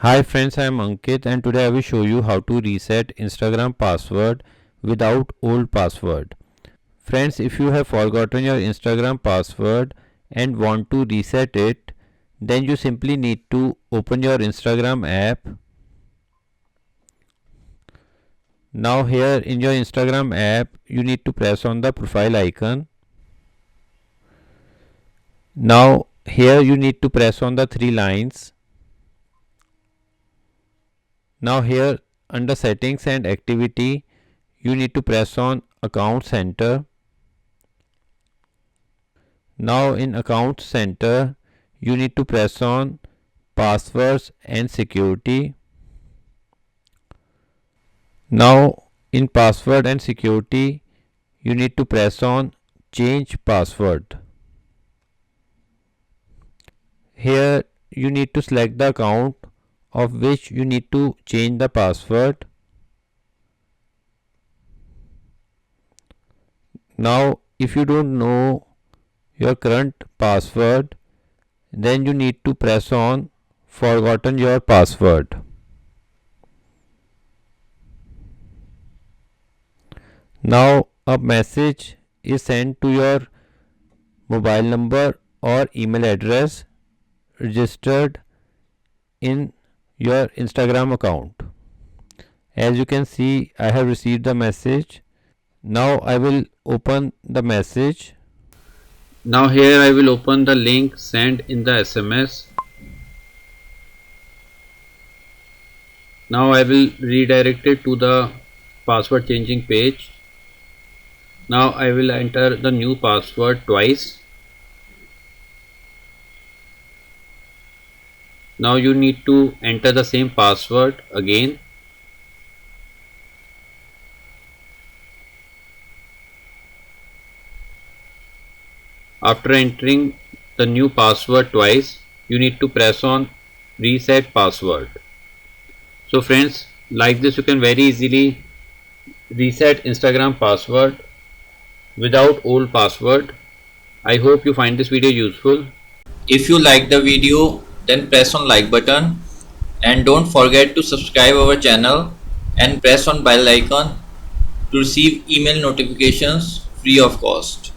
Hi friends, I am Ankit and today I will show you how to reset Instagram password without old password. Friends, if you have forgotten your Instagram password and want to reset it, then you simply need to open your Instagram app. Now here in your Instagram app, you need to press on the profile icon. Now here you need to press on the three lines. Now here under settings and activity, you need to press on account center. Now in account center, you need to press on passwords and security. Now in password and security, you need to press on change password. Here you need to select the account of which you need to change the password. Now if you don't know your current password, then you need to press on forgotten your password. Now a message is sent to your mobile number or email address registered in your Instagram account. As you can see, I have received the message. Now I will open the message. Now here I will open the link sent in the SMS. Now I will redirect it to the password changing page. Now I will enter the new password twice. Now you need to enter the same password again. After entering the new password twice, you need to press on reset password. So friends, like this you can very easily reset Instagram password without old password. I hope you find this video useful. If you like the video, then press on like button and don't forget to subscribe our channel and press on bell icon to receive email notifications free of cost.